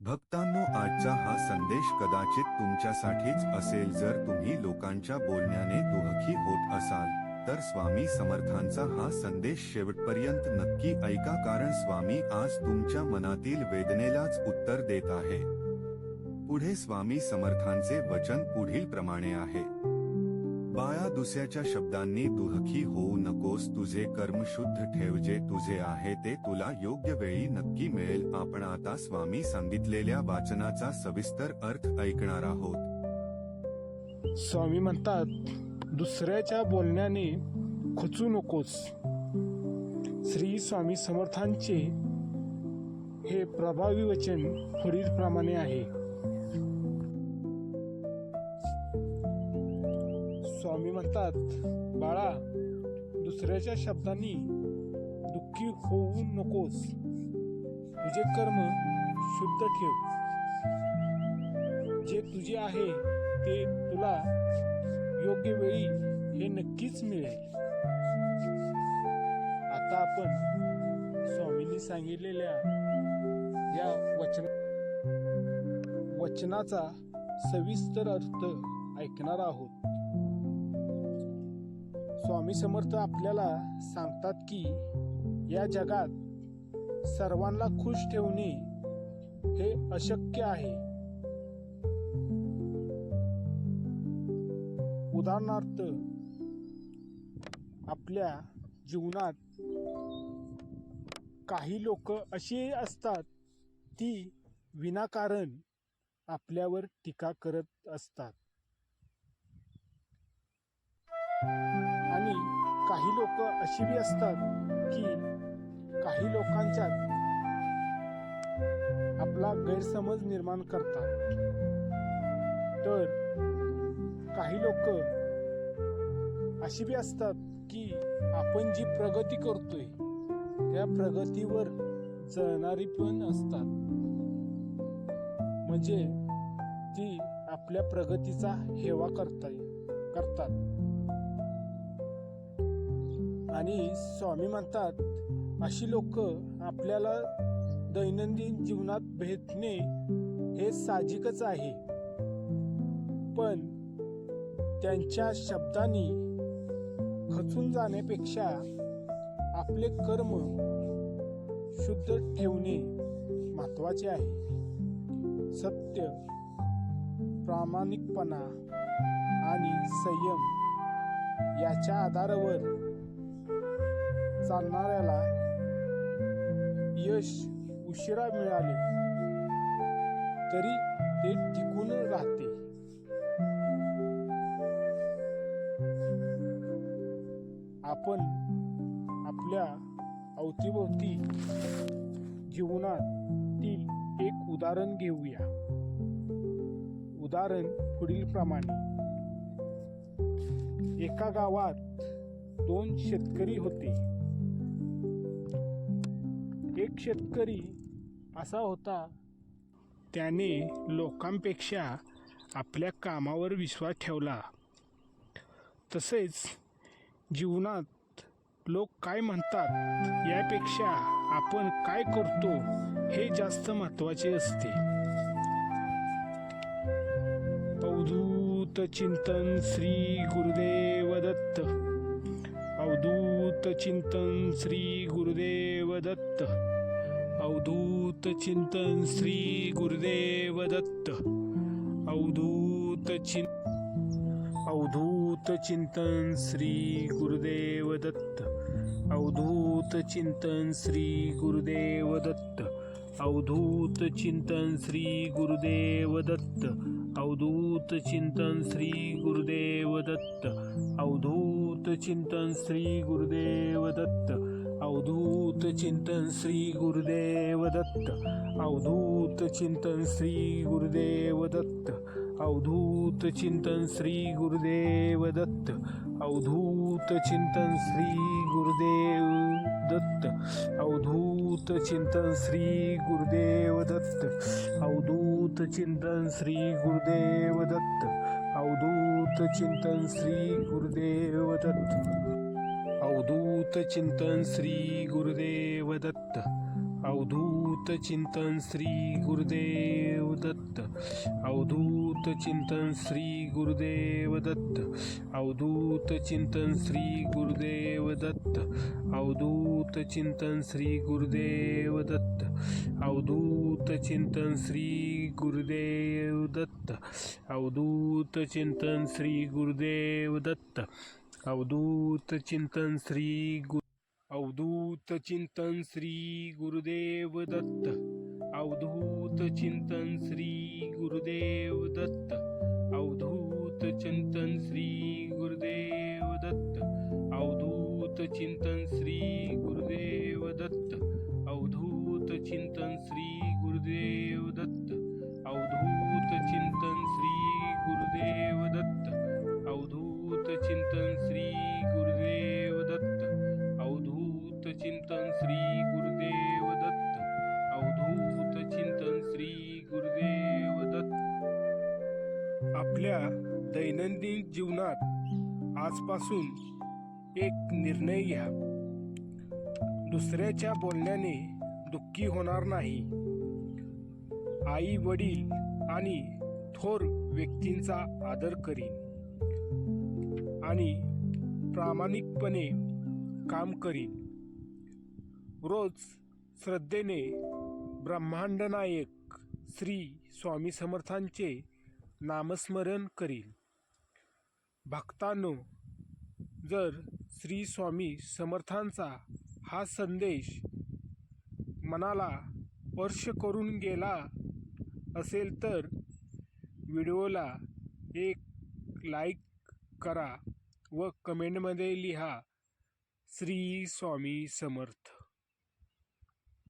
भक्तांनो, आजचा हा संदेश कदाचित तुमच्यासाठीच असेल. जर तुम्ही लोकांच्या बोलण्याने दुःखी होत असाल तर स्वामी समर्थांचा हा संदेश शेवटपर्यंत नक्की ऐका, कारण स्वामी आज तुमच्या मनातील वेदनेलाच उत्तर देत आहे. पुढे स्वामी समर्थांचे वचन पुढील प्रमाणे आहे. बाळा, दुसऱ्याच्या शब्दांनी दुःखी होऊ नकोस. तुझे कर्म शुद्ध ठेव. जे तुझे आहे ते तुला योग्य वेळी नक्की मिळेल. आपण आता स्वामी सांगितलेल्या वाचनाचा सविस्तर अर्थ ऐकणार आहोत. स्वामी म्हणतात, दुसऱ्याच्या बोलण्याने खचू नकोस. श्री स्वामी समर्थांचे हे प्रभावी वचन पुढील प्रमाणे आहे. स्वामी म्हणतात, बाळा, दुसऱ्याच्या शब्दांनी दुःखी होऊ नकोस. तुझे कर्म शुद्ध ठेव. जे तुझे आहे ते तुला योग्य वेळी हे नक्कीच मिळेल. आता आपण स्वामींनी सांगितलेल्या या वचनाचा सविस्तर अर्थ ऐकणार आहोत. स्वामी समर्थ आपल्याला सांगतात की या जगात सर्वांना खुश ठेवणे हे अशक्य आहे. उदाहरणार्थ, आपल्या जीवनात काही लोक अशी असतात ती विनाकारण आपल्यावर टीका करत असतात आणि काही लोक अशी बी असतात की काही लोकांच्यात आपला गैरसमज निर्माण करतात. तर काही लोक अशी बी असतात की आपण जी प्रगती करतोय त्या प्रगतीवर जळणारी पण असतात. म्हणजे ती आपल्या प्रगतीचा हेवा करतात. आणि स्वामी म्हणतात, अशी लोक आपल्याला दैनंदिन जीवनात भेटणे हे साहजिकच आहे. पण त्यांच्या शब्दांनी खचून जाण्यापेक्षा आपले कर्म शुद्ध ठेवणे महत्वाचे आहे. सत्य, प्रामाणिकपणा आणि संयम याच्या आधारावर चालणाऱ्याला यश उशिरा मिळाले तरी ते टिकून राहते. आपण आपल्या अवतीभोवती जीवनातील एक उदाहरण घेऊया. उदाहरण पुढील प्रमाणे. एका गावात 2 शेतकरी होते. एक शेतकरी असा होता, त्याने लोकांपेक्षा आपल्या कामावर विश्वास ठेवला. तसेच जीवनात लोक काय म्हणतात यापेक्षा आपण काय करतो हे जास्त महत्त्वाचे असते. अवधूत चिंतन श्री गुरुदेव दत्त. अवधूत चिंतन श्री गुरुदेव दत्त. अवधूत चिंतन श्री गुरुदेव दत्त. अवधूत चिंतन श्री गुरुदेव दत्त. अवधूत चिंतन श्री गुरुदेव दत्त. अवधूत चिंतन श्री गुरुदेव दत्त. अवधूत चिंतन श्री गुरुदेव दत्त. अवधूत चिंतन श्री गुरुदेव दत्त. अवधूत चिंतन श्री गुरुदेव दत्त. अवधूत चिंतन श्री गुरुदेव दत्त. अवधूत चिंतन श्री गुरुदेव दत्त. अवधूत चिंतन श्री गुरुदेव दत्त. अवधूत चिंतन श्री गुरुदेव दत्त. अवधूत चिंतन श्री गुरुदेव दत्त. अवधूत चिंतन श्री गुरुदेव दत्त. अवधूत चिंतन श्री गुरुदेव दत्त. अवधूत अवधूत चिंतन श्री गुरुदेव दत्त. अवधूत चिंतन श्री गुरुदेव दत्त. अवधूत चिंतन श्री गुरुदेव दत्त. अवधूत चिंतन श्री गुरुदेव दत्त. अवधूत चिंतन श्री गुरुदेव दत्त. अवधूत चिंतन श्री गुरुदेव दत्त. अवधूत चिंतन श्री अवधूत चिंतन श्री गुरुदेव दत्त. अवधूत चिंतन श्री गुरुदेव दत्त. अवधूत चिंतन श्री गुरुदेव दत्त. अवधूत चिंतन श्री गुरुदेव दत्त. अवधूत चिंतन श्री गुरुदेव दत्त. अवधूत चिंतन श्री गुरुदेव दत्त. अवधूत चिंतन श्री गुरुदेव दत्त. अवधूत चिंतन श्री गुरुदेव दत्त. अवधूत चिंतन श्री गुरुदेव दत्त. आपल्या दैनंदिन जीवनात आजपासून एक निर्णय घ्या. दुसऱ्याच्या बोलण्याने दुःखी होणार नाही. आई वडील आणि थोर व्यक्तींचा आदर करीन आणि प्रामाणिकपणे काम करीन. रोज श्रद्धेने ब्रह्मांड नायक श्री स्वामी समर्थांचे नामस्मरण करीन. भक्तांनो, जर श्री स्वामी समर्थांचा हा संदेश मनाला स्पर्श करून गेला असेल तर व्हिडिओला एक लाईक करा व कमेंटमध्ये लिहा श्री स्वामी समर्थ.